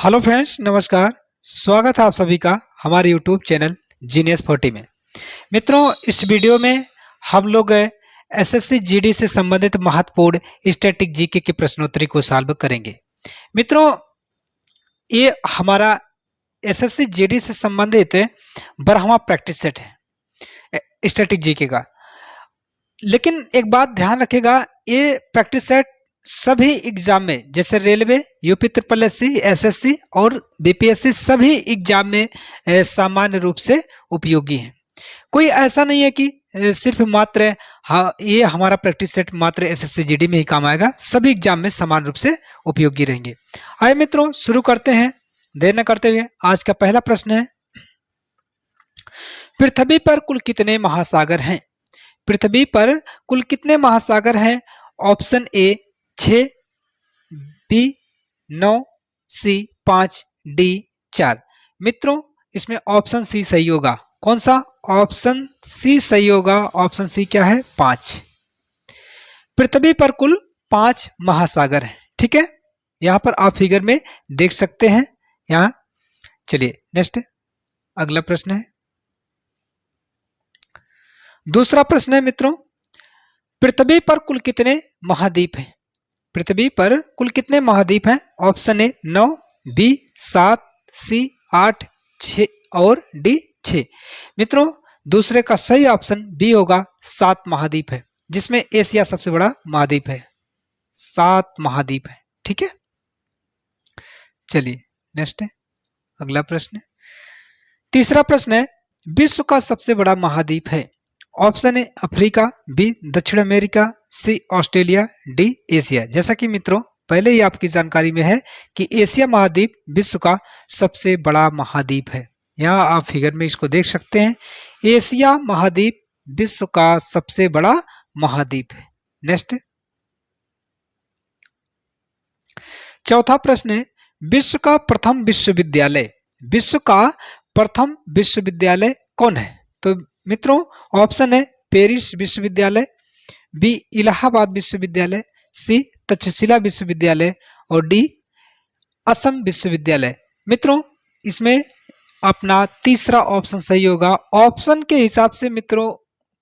Hello friends, नमस्कार। स्वागत है आप सभी का हमारे यूट्यूब चैनल जीनियस 40 में। मित्रों, इस वीडियो में हम लोग एसएससी जीडी से संबंधित महत्वपूर्ण स्टैटिक जीके के प्रश्नोत्तरी को सॉल्व करेंगे। मित्रों, ये हमारा एसएससी जीडी से संबंधित 12वां प्रैक्टिस सेट है स्टैटिक जीके का। लेकिन एक बात ध्यान रखिएगा, ये प्रैक्टिस सेट सभी एग्जाम में, जैसे railway, UP triple SC, SSC और बीपीएससी, सभी एग्जाम में सामान्य रूप से उपयोगी है। कोई ऐसा नहीं है कि सिर्फ मात्र ये हमारा प्रैक्टिस सेट मात्र एसएससी जीडी में ही काम आएगा। सभी एग्जाम में समान रूप से उपयोगी रहेंगे। आइए मित्रों, शुरू करते हैं देर न करते हुए। आज का पहला प्रश्न है, पृथ्वी पर कुल कितने महासागर हैं? पृथ्वी पर कुल कितने महासागर हैं? Option A 6, B 9, C 5, D 4। मित्रों, इसमें ऑप्शन सी सही होगा। कौन सा? ऑप्शन सी सही होगा। ऑप्शन सी क्या है? 5। पृथ्वी पर कुल 5 महासागर हैं। ठीक है, यहां पर आप फिगर में देख सकते हैं। यहां चलिए नेक्स्ट अगला प्रश्न है। दूसरा प्रश्न है मित्रों, पृथ्वी पर कुल कितने महाद्वीप हैं? पृथ्वी पर कुल कितने महाद्वीप हैं? ऑप्शन ए 9, बी 7, सी 8, 6 और डी 6। मित्रों, दूसरे का सही ऑप्शन बी होगा। 7 महाद्वीप है, जिसमें एशिया सबसे बड़ा महाद्वीप है। 7 महाद्वीप है। ठीक है, चलिए नेक्स्ट है अगला प्रश्न। तीसरा प्रश्न है, विश्व का सबसे बड़ा महाद्वीप है? ऑप्शन ए अफ्रीका, बी दक्षिण अमेरिका, सी ऑस्ट्रेलिया, डी एशिया। जैसा कि मित्रों पहले ही आपकी जानकारी में है कि एशिया महाद्वीप विश्व का सबसे बड़ा महाद्वीप है। यहाँ आप फिगर में इसको देख सकते हैं। एशिया महाद्वीप विश्व का सबसे बड़ा महाद्वीप है। नेक्स्ट चौथा प्रश्न है, विश्व का प्रथम विश्वविद्यालय, विश्व का प्रथम विश्वविद्यालय कौन है? तो मित्रों ऑप्शन है पेरिस विश्वविद्यालय, बी इलाहाबाद विश्वविद्यालय, सी तक्षशिला विश्वविद्यालय और डी असम विश्वविद्यालय। मित्रों, इसमें अपना तीसरा ऑप्शन सही होगा। ऑप्शन के हिसाब से मित्रों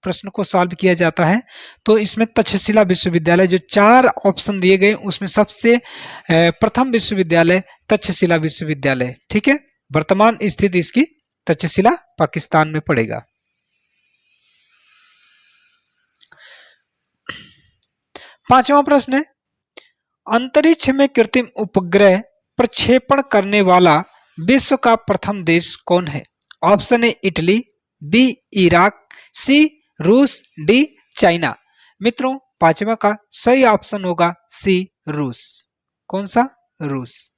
प्रश्न को सॉल्व किया जाता है, तो इसमें तक्षशिला विश्वविद्यालय, जो 4 ऑप्शन दिए गए उसमें सबसे प्रथम विश्वविद्यालय तक्षशिला विश्वविद्यालय। ठीक है, वर्तमान स्थिति इसकी तक्षशिला पाकिस्तान में पड़ेगा। पांचवा प्रश्न है, अंतरिक्ष में कृत्रिम उपग्रह प्रक्षेपण करने वाला विश्व का प्रथम देश कौन है? Option A Italy, B Iraq, C रूस, डी चाइना। मित्रों, पांचवा का सही ऑप्शन होगा सी रूस। कौन सा? रूस।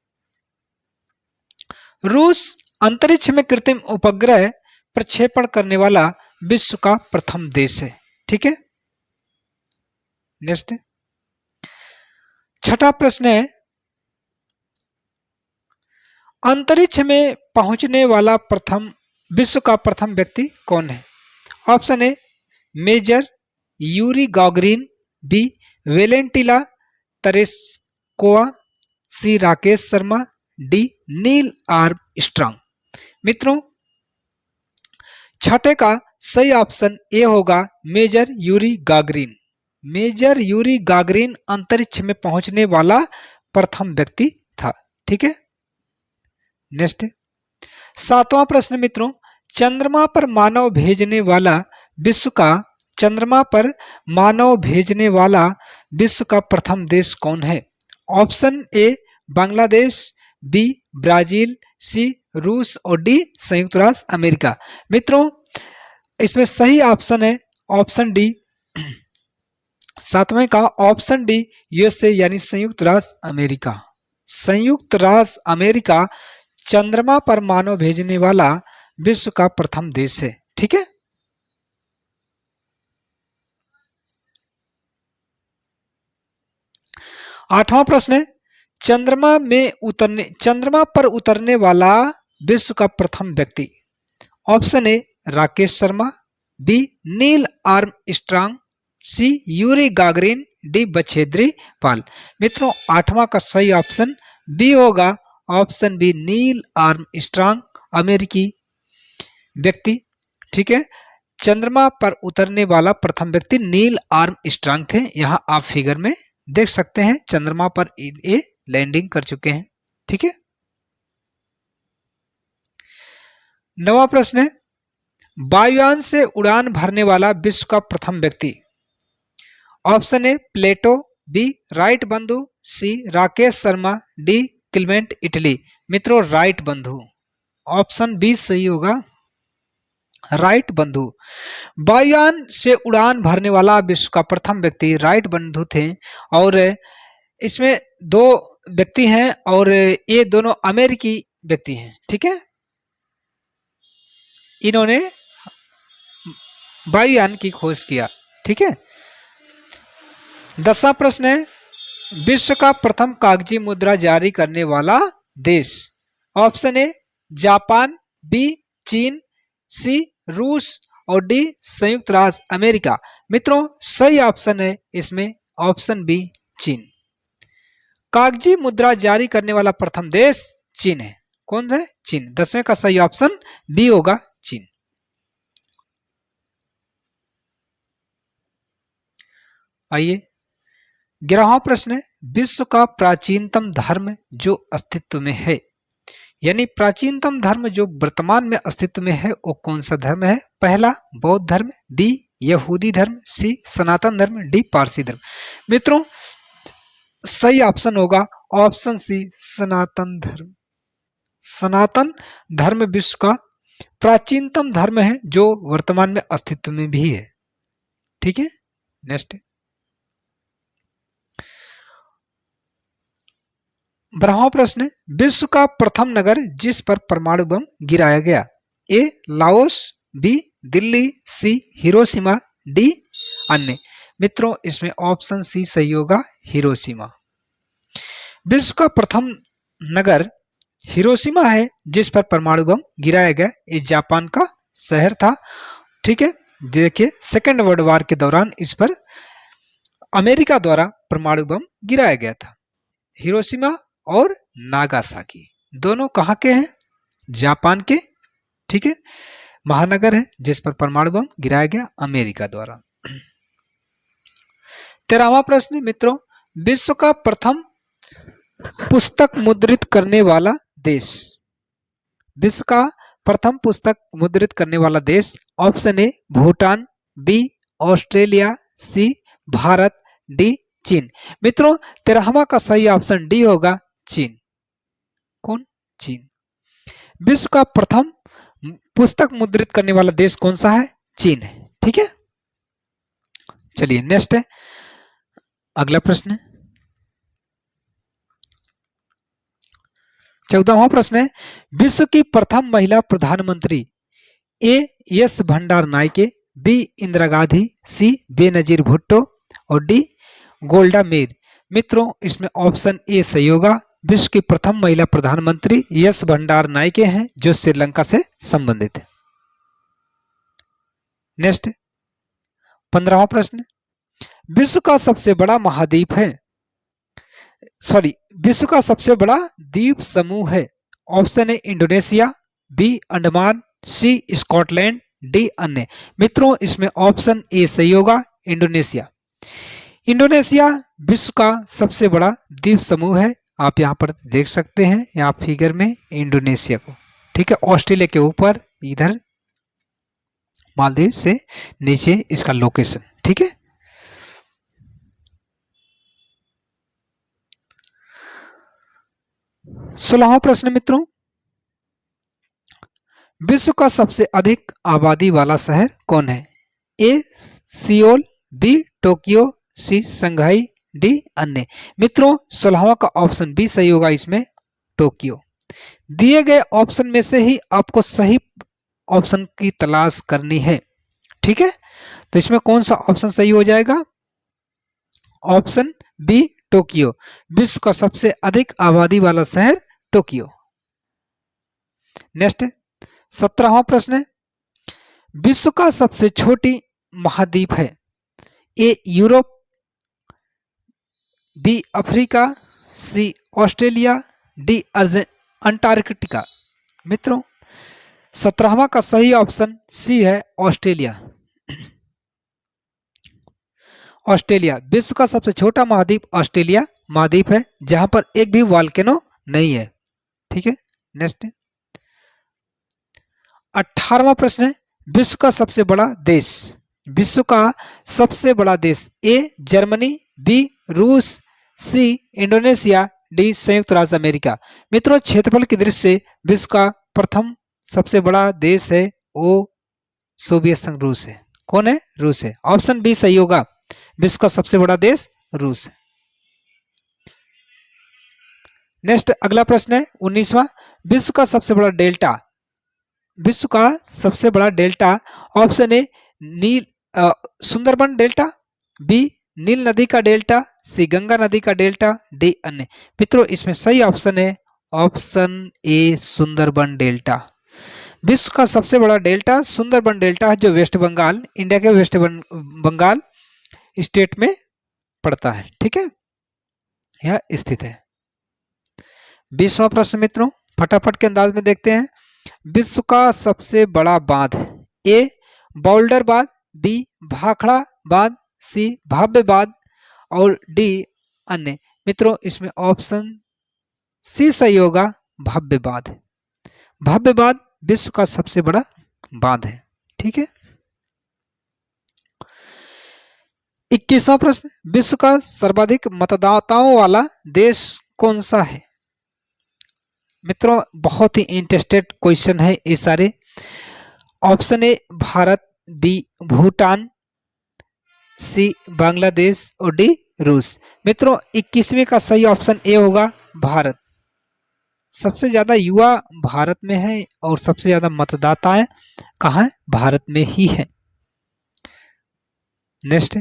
रूस अंतरिक्ष में कृत्रिम उपग्रह प्रक्षेपण करने वाला विश्व का प्रथम देश है। ठीक है, नेक्स्ट छठा प्रश्न है, अंतरिक्ष में पहुंचने वाला विश्व का प्रथम व्यक्ति कौन है? Option A Major Yuri Gagarin, B Valentina Tereshkova, C Rakesh Sharma, D Neil Armstrong. मित्रों, छठे का सही ऑप्शन ए होगा Major Yuri Gagarin. Major Yuri Gagarin अंतरिक्ष में पहुंचने वाला प्रथम व्यक्ति था। ठीक है, नेक्स्ट सातवां प्रश्न मित्रों, चंद्रमा पर मानव भेजने वाला विश्व का चंद्रमा पर मानव भेजने वाला विश्व का प्रथम देश कौन है? Option A Bangladesh, B Brazil, C रूस और डी संयुक्त राष्ट्र अमेरिका। मित्रों, इसमें सही ऑप्शन है ऑप्शन डी। सातवें का ऑप्शन डी यूएसए यानी संयुक्त राष्ट्र अमेरिका। संयुक्त राष्ट्र अमेरिका चंद्रमा पर मानव भेजने वाला विश्व का प्रथम देश है। ठीक है, आठवां प्रश्न है, चंद्रमा पर उतरने वाला विश्व का प्रथम व्यक्ति। Option A Rakesh Sharma, B Neil Armstrong, C Yuri Gagarin, D Bachendri Pal. मित्रों, आठवां का सही ऑप्शन बी होगा। ऑप्शन बी नील आर्मस्ट्रांग, अमेरिकी व्यक्ति। ठीक है, चंद्रमा पर उतरने वाला प्रथम व्यक्ति नील आर्मस्ट्रांग थे। यहां आप फिगर में देख सकते हैं, चंद्रमा पर ये लैंडिंग कर चुके हैं। ठीक है, 9वां प्रश्न है, वायुयान से उड़ान भरने वाला विश्व का प्रथम व्यक्ति। Option A Plato, B Wright बंधु, C Rakesh Sharma, D Clement Italy. मित्रों राइट बंधु, ऑप्शन बी सही होगा, राइट बंधु। वायुयान से उड़ान भरने वाला विश्व का प्रथम व्यक्ति राइट बंधु थे। और इसमें दो व्यक्ति हैं और ये दोनों अमेरिकी व्यक्ति हैं। ठीक है, इन्होंने वायुयान की खोज किया। ठीक है, 10वां प्रश्न है, विश्व का प्रथम कागजी मुद्रा जारी करने वाला देश। ऑप्शन ए जापान, बी चीन, सी रूस और डी संयुक्त राज्य अमेरिका। मित्रों सही ऑप्शन है इसमें ऑप्शन बी चीन। कागजी मुद्रा जारी करने वाला प्रथम देश चीन है। कौन है? चीन। 10वें का सही ऑप्शन बी होगा, चीन। आइए 11वां प्रश्न है, विश्व का प्राचीनतम धर्म जो अस्तित्व में है, यानी प्राचीनतम धर्म जो वर्तमान में अस्तित्व में है वो कौन सा धर्म है? पहला बौद्ध धर्म, बी यहूदी धर्म, सी सनातन धर्म, डी पारसी धर्म। मित्रों सही ऑप्शन होगा ऑप्शन सी सनातन धर्म। सनातन धर्म विश्व का प्राचीनतम धर्म है जो वर्तमान में अस्तित्व में भी है। ठीक है, नेक्स्ट 12वां प्रश्न, विश्व का प्रथम नगर जिस पर परमाणु बम गिराया गया। ए लाओस, बी दिल्ली, सी हिरोशिमा, डी अन्य। मित्रों इसमें ऑप्शन सी सही होगा, हिरोशिमा। विश्व का प्रथम नगर हिरोशिमा है जिस पर परमाणु बम गिराया गया। ये जापान का शहर था। ठीक है, देखिए सेकेंड वर्ल्ड वॉर के दौरान इस पर अमेरिका द्वारा परमाणु बम गिराया गया था। हिरोशिमा और नागासाकी दोनों कहाँ के हैं? जापान के। ठीक है, महानगर है जिस पर परमाणु बम गिराया गया अमेरिका द्वारा। 13वां प्रश्न मित्रों, विश्व का प्रथम पुस्तक मुद्रित करने वाला देश। विश्व का प्रथम पुस्तक मुद्रित करने वाला देश। Option A Bhutan, B Australia, C Bharat, D चीन। मित्रों 13वां का सही ऑप्शन डी होगा, चीन। कौन? चीन। विश्व का प्रथम पुस्तक मुद्रित करने वाला देश कौन सा है? चीन है। ठीक है, चलिए नेक्स्ट है अगला प्रश्न। 14वां प्रश्न है, विश्व की प्रथम महिला प्रधानमंत्री। ए एस भंडार नायके, बी इंदिरा गांधी, सी बेनजीर भुट्टो और डी गोल्डा मेयर। मित्रों इसमें ऑप्शन ए सही होगा, विश्व की प्रथम महिला प्रधानमंत्री एस भंडार नायके हैं जो श्रीलंका से संबंधित है। नेक्स्ट 15वां प्रश्न, विश्व का सबसे बड़ा महाद्वीप है, विश्व का सबसे बड़ा द्वीप समूह है। Option A Indonesia, B Andaman, C Scotland, D अन्य। मित्रों इसमें ऑप्शन ए सही होगा, इंडोनेशिया। इंडोनेशिया विश्व का सबसे बड़ा द्वीप समूह है। आप यहाँ पर देख सकते हैं यहाँ फिगर में इंडोनेशिया को। ठीक है, ऑस्ट्रेलिया के ऊपर, इधर मालदीव से नीचे इसका लोकेशन। ठीक है, सोलहवां प्रश्न मित्रों, विश्व का सबसे अधिक आबादी वाला शहर कौन है? ए सियोल, बी टोक्यो, सी शंघाई, डी अन्य। मित्रों 16वां का ऑप्शन बी सही होगा, इसमें टोक्यो। दिए गए ऑप्शन में से ही आपको सही ऑप्शन की तलाश करनी है। ठीक है, तो इसमें कौन सा ऑप्शन सही हो जाएगा? Option B Tokyo. विश्व का सबसे अधिक आबादी वाला शहर टोक्यो। नेक्स्ट 17वां प्रश्न है, विश्व का सबसे छोटी महाद्वीप है। ए यूरोप, बी अफ्रीका, सी ऑस्ट्रेलिया, डी अंटार्कटिका। मित्रों 17वां का सही ऑप्शन सी है ऑस्ट्रेलिया। ऑस्ट्रेलिया विश्व का सबसे छोटा महाद्वीप ऑस्ट्रेलिया महाद्वीप है, जहां पर एक भी वॉल्केनो नहीं है। ठीक है, नेक्स्ट 18वां प्रश्न है, विश्व का सबसे बड़ा देश। विश्व का सबसे बड़ा देश, ए जर्मनी, बी रूस, सी इंडोनेशिया, डी संयुक्त राज्य अमेरिका। मित्रों क्षेत्रफल की दृष्टि से विश्व का प्रथम सबसे बड़ा देश है वो सोवियत संघ रूस है। कौन है? रूस है। ऑप्शन बी सही होगा, विश्व का सबसे बड़ा देश रूस है। नेक्स्ट अगला प्रश्न है 19वां, विश्व का सबसे बड़ा डेल्टा। विश्व का सबसे बड़ा delta, option A Nile Sundarban delta, B Nile नदी का डेल्टा, सी गंगा नदी का डेल्टा, डी अन्य। मित्रों इसमें सही ऑप्शन है ऑप्शन ए सुंदरबन डेल्टा। विश्व का सबसे बड़ा डेल्टा सुंदरबन डेल्टा है, जो वेस्ट बंगाल, इंडिया के वेस्ट बंगाल स्टेट में पड़ता है। ठीक है, यह स्थित है। 20वां प्रश्न मित्रों फटाफट के अंदाज में देखते हैं। विश्व का सबसे बड़ा बांध, ए बोल्डर बांध, बी भाखड़ा बांध, सी भव्य बांध और डी अन्य। मित्रों इसमें ऑप्शन सी सही होगा, भव्य बांध। भव्य बांध विश्व का सबसे बड़ा बांध है। ठीक है, 21वां प्रश्न, विश्व का सर्वाधिक मतदाताओं वाला देश कौन सा है। मित्रों बहुत ही इंटरेस्टेड क्वेश्चन है ये सारे। Option A Bharat, B Bhutan, C Bangladesh और डी रूस। मित्रों 21वें का सही ऑप्शन ए होगा भारत। सबसे ज्यादा युवा भारत में है और सबसे ज्यादा मतदाता कहाँ है? भारत में ही है। नेक्स्ट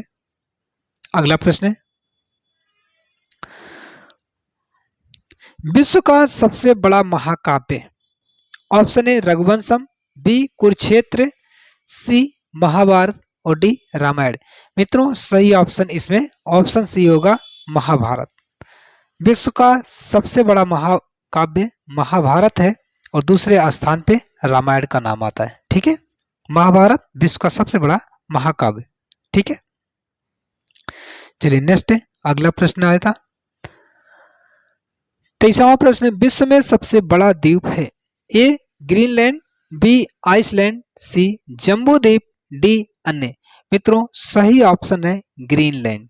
अगला प्रश्न है, विश्व का सबसे बड़ा महाकाव्य। Option A Raghuvansham, B Kurukshetra, C Mahabharata और डी रामायण। मित्रों सही ऑप्शन इसमें ऑप्शन सी होगा महाभारत। विश्व का सबसे बड़ा महाकाव्य महाभारत है और दूसरे स्थान पे रामायण का नाम आता है। ठीक है, महाभारत विश्व का सबसे बड़ा महाकाव्य। ठीक है, चलिए नेक्स्ट अगला प्रश्न आया था 23वां प्रश्न, विश्व में सबसे बड़ा द्वीप है। ए ग्रीनलैंड, बी आइसलैंड, सी जम्बू द्वीप, डी अन्य। मित्रों सही ऑप्शन है ग्रीनलैंड।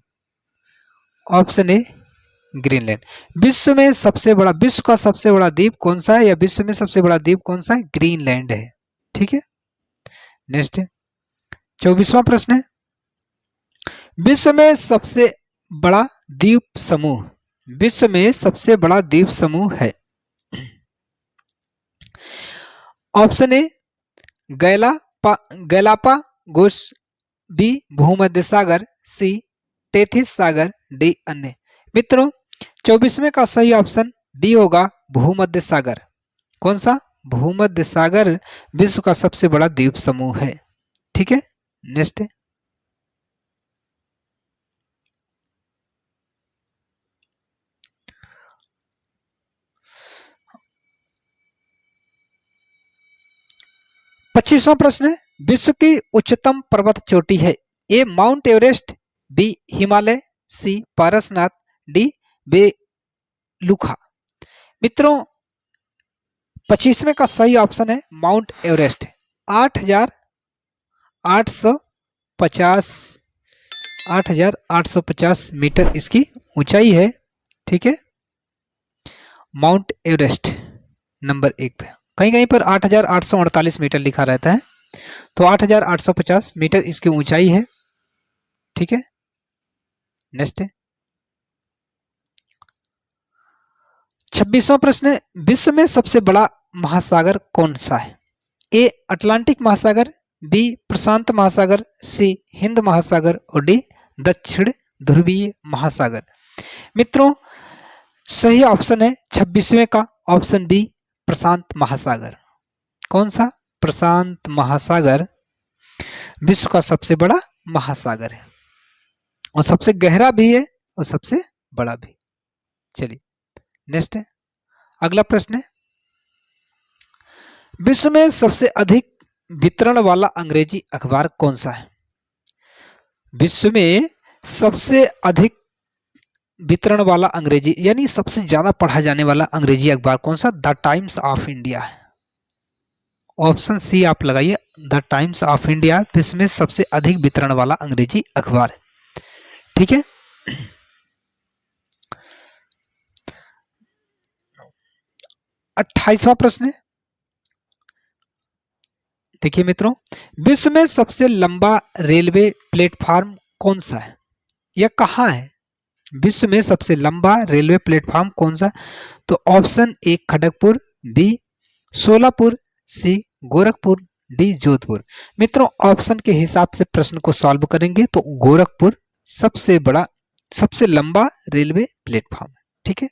Option A Greenland. विश्व में सबसे बड़ा, विश्व का सबसे बड़ा द्वीप कौन सा है या विश्व में सबसे बड़ा द्वीप कौन सा है? ग्रीनलैंड है। ठीक है, नेक्स्ट 24वां प्रश्न है, विश्व में सबसे बड़ा द्वीप समूह। विश्व में सबसे बड़ा द्वीप समूह है। ऑप्शन ए गैलापागोस, बी भूमध्य सागर, सी टेथिस सागर, डी अन्य। मित्रों 24वें का सही ऑप्शन बी होगा भूमध्य सागर। कौन सा? भूमध्य सागर विश्व का सबसे बड़ा द्वीप समूह है। ठीक है, नेक्स्ट 25वां प्रश्न है, विश्व की उच्चतम पर्वत चोटी है। ए माउंट एवरेस्ट, बी हिमालय, सी पारसनाथ, डी बेलुखा। मित्रों 25वें का सही ऑप्शन है माउंट एवरेस्ट। 8,850 मीटर इसकी ऊंचाई है। ठीक है, माउंट एवरेस्ट नंबर 1 पे। कहीं कहीं पर 8,848 मीटर लिखा रहता है, तो 8,850 मीटर इसकी ऊंचाई है। ठीक है, नेक्स्ट 26वां प्रश्न, विश्व में सबसे बड़ा महासागर कौन सा है? ए अटलांटिक महासागर, बी प्रशांत महासागर, सी हिंद महासागर और डी दक्षिण ध्रुवीय महासागर। मित्रों सही ऑप्शन है 26वें का ऑप्शन बी प्रशांत महासागर। कौन सा? प्रशांत महासागर विश्व का सबसे बड़ा महासागर है और सबसे गहरा भी है और सबसे बड़ा भी। चलिए नेक्स्ट है अगला प्रश्न है विश्व में सबसे अधिक वितरण वाला अंग्रेजी अखबार कौन सा है? विश्व में सबसे अधिक वितरण वाला अंग्रेजी यानी सबसे ज्यादा पढ़ा जाने वाला अंग्रेजी अखबार कौन सा? द टाइम्स ऑफ इंडिया है। ऑप्शन सी आप लगाइए, द टाइम्स ऑफ इंडिया विश्व में सबसे अधिक वितरण वाला अंग्रेजी अखबार है। ठीक है, 28वां प्रश्न है, देखिए मित्रों, विश्व में सबसे लंबा रेलवे प्लेटफॉर्म कौन सा है? यह कहाँ है? विश्व में सबसे लंबा रेलवे प्लेटफॉर्म कौन सा? तो option A Kharagpur, B Solapur, C Gorakhpur, D Jodhpur. मित्रों ऑप्शन के हिसाब से प्रश्न को सॉल्व करेंगे तो गोरखपुर सबसे बड़ा सबसे लंबा रेलवे प्लेटफॉर्म है। ठीक है,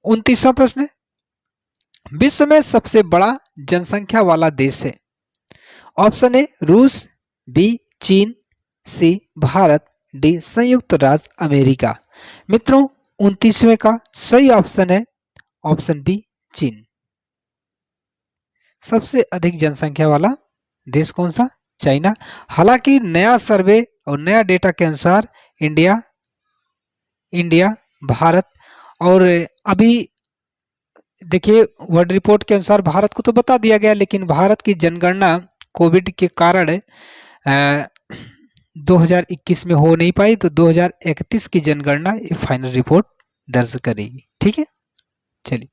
29वां प्रश्न है, विश्व में सबसे बड़ा जनसंख्या वाला देश है? ऑप्शन ए रूस, बी चीन, सी भारत, डी संयुक्त राज्य अमेरिका। मित्रों 29वें का सही ऑप्शन है ऑप्शन बी चीन। सबसे अधिक जनसंख्या वाला देश कौन सा? चाइना। हालांकि नया सर्वे और नया डेटा के अनुसार इंडिया, भारत और अभी देखिए वर्ल्ड रिपोर्ट के अनुसार भारत को तो बता दिया गया, लेकिन भारत की जनगणना कोविड के कारण 2021 में हो नहीं पाई, तो 2031 की जनगणना ये फाइनल रिपोर्ट दर्ज करेगी। ठीक है, चलिए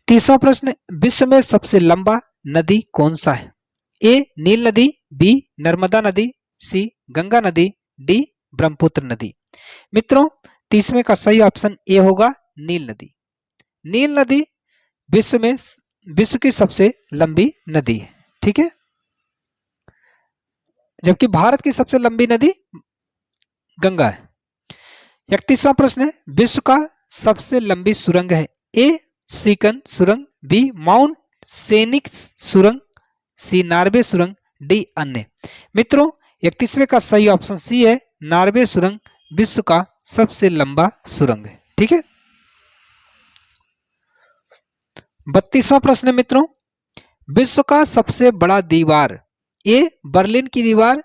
30वां प्रश्न, विश्व में सबसे लंबा नदी कौन सा है? ए नील नदी, बी नर्मदा नदी, सी गंगा नदी, डी ब्रह्मपुत्र नदी। मित्रों 30वें का सही ऑप्शन ए होगा नील नदी। नील नदी विश्व की सबसे लंबी नदी है। ठीक है, जबकि भारत की सबसे लंबी नदी गंगा है। 31वां प्रश्न है, विश्व का सबसे लंबी सुरंग है? ए सीकन सुरंग, बी माउंट सैनिक सुरंग, सी नार्वे सुरंग, डी अन्य। मित्रों 31वें का सही ऑप्शन सी है नार्वे सुरंग विश्व का सबसे लंबा सुरंग है। ठीक है, 32वां प्रश्न है मित्रों, विश्व का सबसे बड़ा दीवार? ए बर्लिन की दीवार,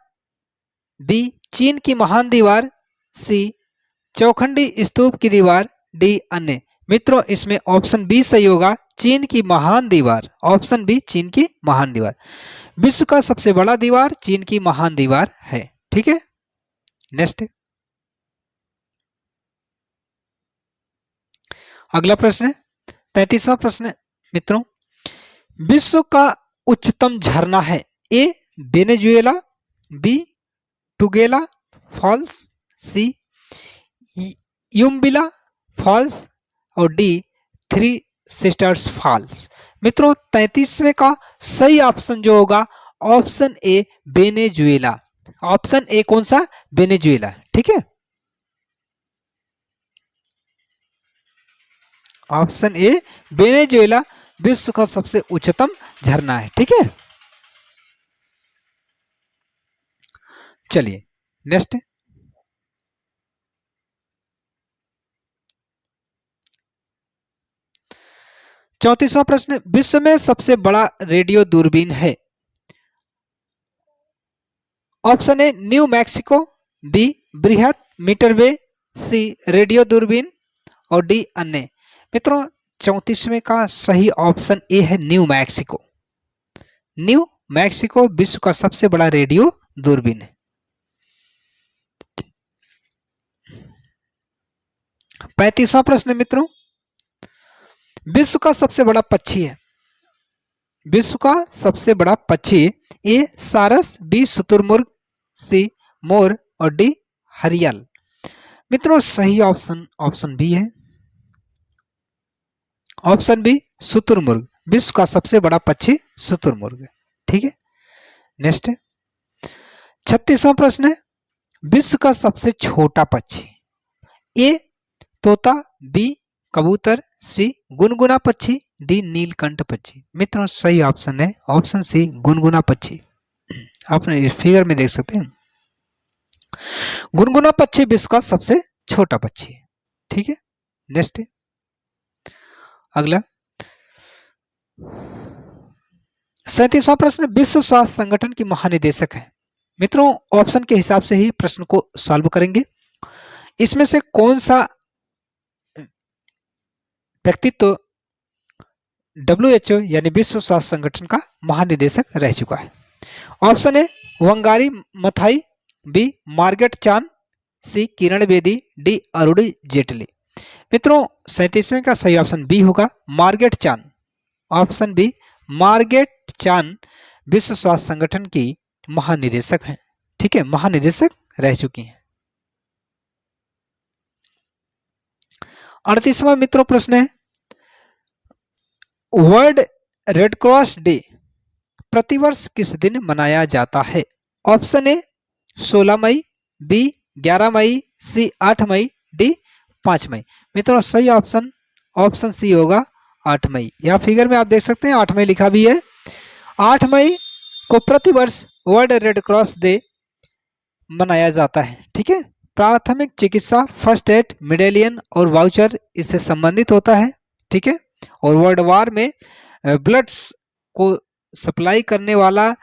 बी चीन की महान दीवार, सी चौखंडी स्तूप की दीवार, डी अन्य। मित्रों इसमें ऑप्शन बी सही होगा, चीन की महान दीवार। ऑप्शन बी चीन की महान दीवार। विश्व का सबसे बड़ा दीवार चीन की महान दीवार है। ठीक है, नेक्स्ट अगला प्रश्न है 33वां प्रश्न मित्रों, विश्व का उच्चतम झरना है? ए वेनेजुएला, बी टुगेला फॉल्स, सी युम्बिला फॉल्स और डी थ्री सिस्टर्स फॉल्स। मित्रों 33वें का सही ऑप्शन जो होगा option A Venezuela. Option A कौन सा? वेनेजुएला। ठीक है, ऑप्शन ए वेनेजुएला विश्व का सबसे उच्चतम झरना है। ठीक है, चलिए नेक्स्ट 34वां प्रश्न, विश्व में सबसे बड़ा रेडियो दूरबीन है? Option A New Mexico, B बृहत मीटरवे, सी रेडियो दूरबीन और डी अन्य। मित्रों 34वें का सही ऑप्शन ए है न्यू मैक्सिको। न्यू मैक्सिको विश्व का सबसे बड़ा रेडियो दूरबीन है। 35वां प्रश्न मित्रों, विश्व का सबसे बड़ा पक्षी है? विश्व का सबसे बड़ा पक्षी? ए सारस, बी शुतुरमुर्ग, सी मोर और डी हरियल। मित्रों सही ऑप्शन ऑप्शन बी है, ऑप्शन बी शुतुरमुर्ग। विश्व का सबसे बड़ा पक्षी शुतुरमुर्ग है। ठीक है, नेक्स्ट 36वां प्रश्न है, विश्व का सबसे छोटा पक्षी? ए तोता, बी कबूतर, सी गुनगुना पक्षी, डी नीलकंठ पक्षी। मित्रों सही ऑप्शन है ऑप्शन सी गुनगुना पक्षी। आप फिगर में देख सकते हैं, गुनगुना पक्षी विश्व का सबसे छोटा पक्षी है। ठीक है, नेक्स्ट अगला 37वां प्रश्न, विश्व स्वास्थ्य संगठन की महानिदेशक है। मित्रों ऑप्शन के हिसाब से ही प्रश्न को सॉल्व करेंगे। इसमें से कौन सा व्यक्तित्व WHO यानी विश्व स्वास्थ्य संगठन का महानिदेशक रह चुका है? Option A Wangari Maathai, B Margaret Chan, C Kiran Bedi, D Arun Jaitley. मित्रों 37वें का सही ऑप्शन बी होगा, Margaret Chan. Option B Margaret Chan विश्व स्वास्थ्य संगठन की महानिदेशक हैं। ठीक है, महानिदेशक रह चुकी हैं। 38वां मित्रों प्रश्न है, वर्ल्ड रेड क्रॉस डे प्रतिवर्ष किस दिन मनाया जाता है? ऑप्शन ए 16 मई, बी 11 मई, सी 8 मई, डी 5 मई। मित्रों सही ऑप्शन ऑप्शन सी होगा 8 मई। यहाँ फिगर में आप देख सकते हैं 8 मई लिखा भी है। 8 मई को प्रतिवर्ष वर्ल्ड रेड क्रॉस डे मनाया जाता है। ठीक है, प्राथमिक चिकित्सा, फर्स्ट एड, मेडेलियन और वाउचर इससे संबंधित होता है। ठीक है, और वर्ल्ड वार में ब्लड को सप्लाई करने वाला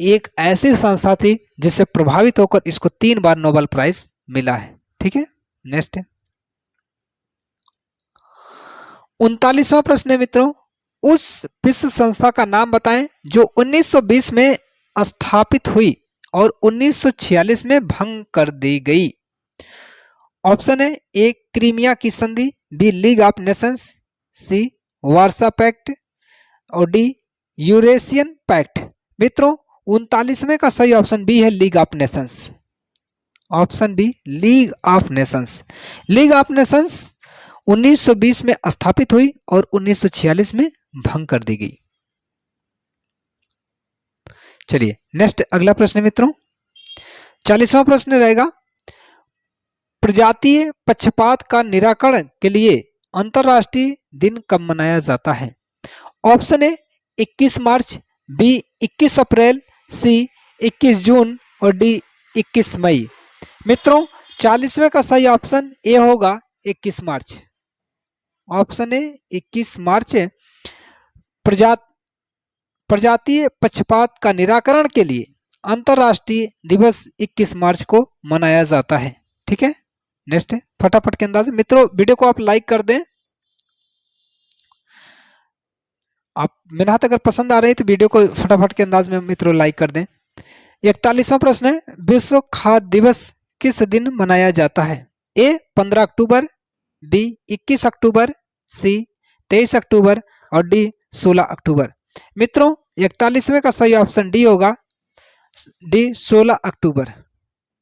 एक ऐसी संस्था थी जिससे प्रभावित होकर इसको 3 बार नोबेल प्राइज मिला है। ठीक है, नेक्स्ट 39वां प्रश्न है मित्रों, उस विश्व संस्था का नाम बताएं जो 1920 में स्थापित हुई और 1946 में भंग कर दी गई। ऑप्शन है ए क्रीमिया की संधि, B League of Nations, C Warsaw Pact और डी यूरेशियन पैक्ट। मित्रों 39वें का सही ऑप्शन बी है, League of Nations. Option B League of Nations. League of Nations 1920 में स्थापित हुई और 1946 में भंग कर दी गई। चलिए नेक्स्ट अगला प्रश्न मित्रों 40वां प्रश्न रहेगा, प्रजातीय पक्षपात का निराकरण के लिए अंतरराष्ट्रीय दिन कब मनाया जाता है? ऑप्शन ए 21 मार्च, बी 21 अप्रैल, सी 21 जून और डी 21 मई। मित्रों 40वें का सही ऑप्शन ए होगा 21 मार्च। ऑप्शन ए 21 मार्च प्रजातीय पक्षपात का निराकरण के लिए अंतरराष्ट्रीय दिवस 21 मार्च को मनाया जाता है। ठीक है, नेक्स्ट फटाफट के अंदाज मित्रों वीडियो को आप लाइक कर दें। आप मेहनत अगर पसंद आ रही है तो वीडियो को फटाफट के अंदाज में मित्रों लाइक कर दें। 41वां प्रश्न है, विश्व खाद्य दिवस किस दिन मनाया जाता है? ए 15 अक्टूबर, बी 21 अक्टूबर, सी 23 अक्टूबर और डी 16 अक्टूबर। मित्रों 41वें का सही ऑप्शन डी होगा, डी 16 अक्टूबर।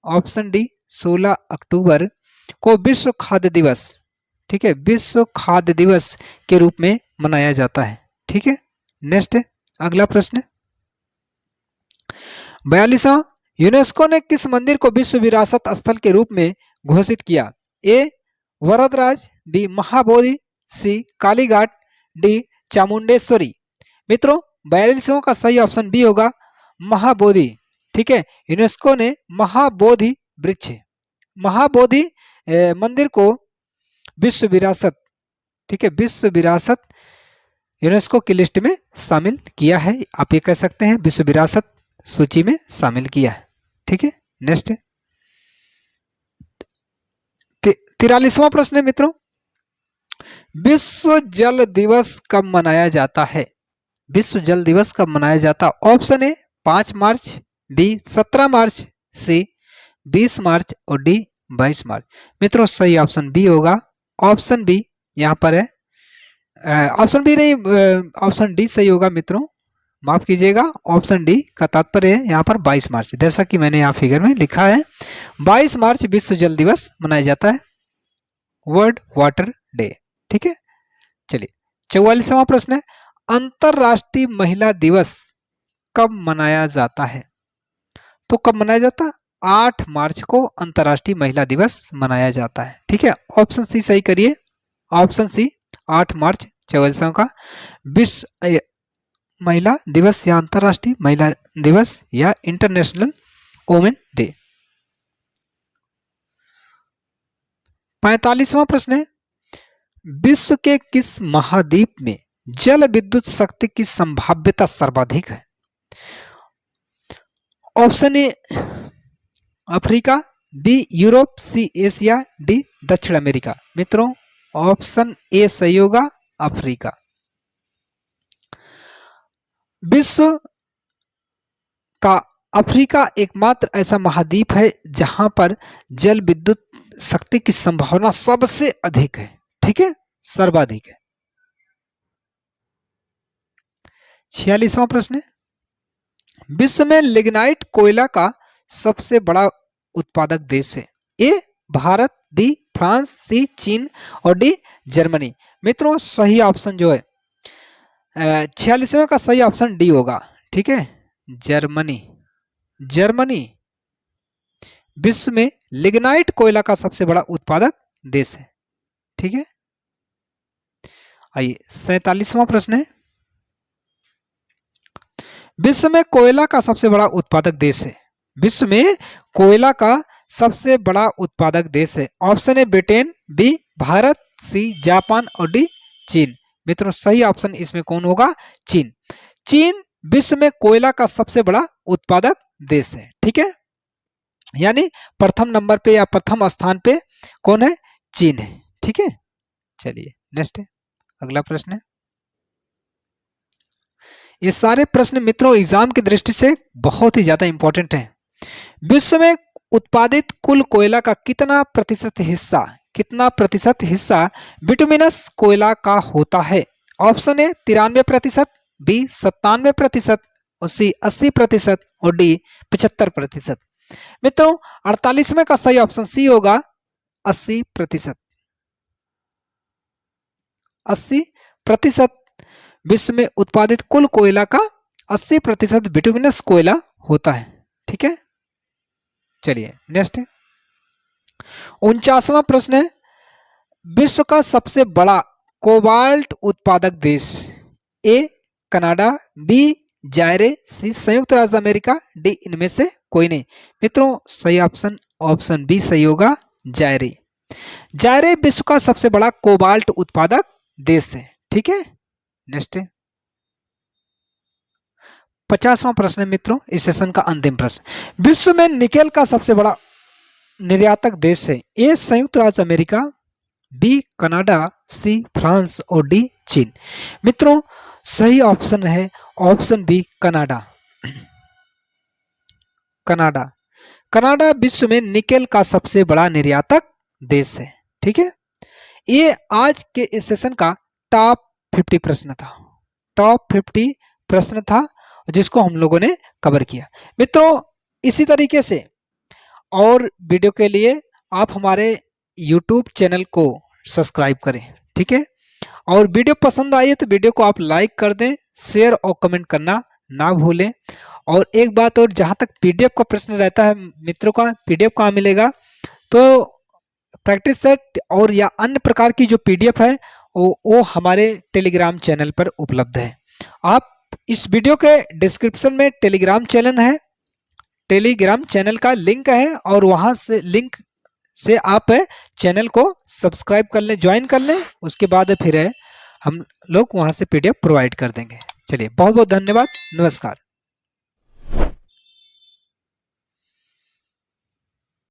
ऑप्शन डी 16 अक्टूबर को विश्व खाद्य दिवस, ठीक है, विश्व खाद्य दिवस के रूप में मनाया जाता है। ठीक है, नेक्स्ट अगला प्रश्न 42वां, यूनेस्को ने किस मंदिर को विश्व विरासत स्थल के रूप में घोषित किया? ए वरदराज, बी महाबोधि, सी कालीघाट, डी चामुंडेश्वरी। मित्रों 42वां का सही ऑप्शन बी होगा महाबोधि। ठीक है, यूनेस्को ने महाबोधि वृक्ष, महाबोधि मंदिर को विश्व विरासत, ठीक है, विश्व विरासत यूनेस्को की लिस्ट में शामिल किया है। आप ये कह सकते हैं विश्व विरासत सूची में शामिल किया है। ठीक है, नेक्स्ट 43वां प्रश्न है मित्रों, विश्व जल दिवस कब मनाया जाता है? विश्व जल दिवस कब मनाया जाता है? ऑप्शन ए 5 मार्च, बी 17 मार्च, सी 20 मार्च और डी 22 मार्च। मित्रों सही ऑप्शन बी होगा। ऑप्शन बी यहाँ पर है, ऑप्शन बी नहीं, ऑप्शन डी सही होगा मित्रों, माफ कीजिएगा। ऑप्शन डी का तात्पर्य है यहाँ पर 22 मार्च, जैसा कि मैंने यहाँ फिगर में लिखा है 22 मार्च विश्व जल दिवस मनाया जाता है, वर्ल्ड वाटर डे। ठीक है, चलिए 44वां प्रश्न है, अंतरराष्ट्रीय महिला दिवस कब मनाया जाता है? तो कब मनाया जाता है? 8 मार्च को अंतरराष्ट्रीय महिला दिवस मनाया जाता है। ठीक है, ऑप्शन सी सही करिए। ऑप्शन सी 8 मार्च 44वां का विश्व महिला दिवस या अंतरराष्ट्रीय महिला दिवस या इंटरनेशनल वुमेन डे। 45वां प्रश्न है, विश्व के किस महाद्वीप में जल विद्युत शक्ति की संभाव्यता सर्वाधिक है? Option A Africa, B Europe, C Asia, D दक्षिण अमेरिका। मित्रों ऑप्शन ए सही होगा, अफ्रीका। विश्व का अफ्रीका एकमात्र ऐसा महाद्वीप है जहां पर जल विद्युत शक्ति की संभावना सबसे अधिक है, ठीक है, सर्वाधिक है। 46वां प्रश्न है, विश्व में लिग्नाइट कोयला का सबसे बड़ा उत्पादक देश है? ए भारत, बी फ्रांस, सी चीन और डी जर्मनी। मित्रों सही ऑप्शन जो है 46वां का सही ऑप्शन डी होगा, ठीक है, जर्मनी। जर्मनी विश्व में लिग्नाइट कोयला का सबसे बड़ा उत्पादक देश है, ठीक है। आइए 47वां प्रश्न है, विश्व में कोयला का सबसे बड़ा उत्पादक देश है? विश्व में कोयला का सबसे बड़ा उत्पादक देश है। Option A Britain, B Bharat, C Japan और डी चीन। मित्रों सही ऑप्शन इसमें कौन होगा? चीन। चीन विश्व में कोयला का सबसे बड़ा उत्पादक देश है, ठीक है, यानी प्रथम नंबर पे या प्रथम स्थान पे कौन है? चीन है, ठीक है। चलिए नेक्स्ट है, अगला प्रश्न है। ये सारे प्रश्न मित्रों एग्जाम की दृष्टि से बहुत ही ज्यादा इंपॉर्टेंट हैं। विश्व में उत्पादित कुल कोयला का कितना प्रतिशत हिस्सा बिटुमिनस कोयला का होता है? ऑप्शन ए 93%, बी 97%, और सी 80% और डी 75%। मित्रों 48वें का सही ऑप्शन सी होगा, 80%। 80% विश्व में उत्पादित कुल कोयला का 80% बिटुमिनस कोयला होता है, ठीक है। चलिए नेक्स्ट है, 49वां प्रश्न है, विश्व का सबसे बड़ा कोबाल्ट उत्पादक देश? ए कनाडा, बी जायरे, सी संयुक्त राज्य अमेरिका, डी इनमें से कोई नहीं। मित्रों सही ऑप्शन ऑप्शन बी सही होगा, जायरे। जायरे विश्व का सबसे बड़ा कोबाल्ट उत्पादक देश है, ठीक है। नेक्स्ट है 50वां प्रश्न है मित्रों, इस सेशन का अंतिम प्रश्न, विश्व में निकेल का सबसे बड़ा निर्यातक देश है? ए संयुक्त राज्य America, B Canada, C France और डी चीन। मित्रों सही ऑप्शन है option B, Canada. Canada. Canada विश्व में निकेल का सबसे बड़ा निर्यातक देश है, ठीक है। ये आज के इस सेशन का टॉप 50 प्रश्न था, टॉप 50 प्रश्न था जिसको हम लोगों ने कवर किया। मित्रों इसी तरीके से और वीडियो के लिए आप हमारे YouTube चैनल को सब्सक्राइब करें, ठीक है। और वीडियो पसंद आई है तो वीडियो को आप लाइक कर दें, शेयर और कमेंट करना ना भूलें। और एक बात और, जहां तक PDF का प्रश्न रहता है मित्रों का PDF कहाँ मिलेगा? तो प्रैक्टिस सेट और या अन्य प्रकार की जो PDF है वो हमारे टेलीग्राम चैनल पर उपलब्ध है। आप इस वीडियो के डिस्क्रिप्शन में टेलीग्राम चैनल है, टेलीग्राम चैनल का लिंक है और वहां से लिंक से आप चैनल को सब्सक्राइब कर लें, ज्वाइन कर लें। उसके बाद फिर हम लोग वहां से PDF प्रोवाइड कर देंगे। चलिए बहुत बहुत धन्यवाद, नमस्कार।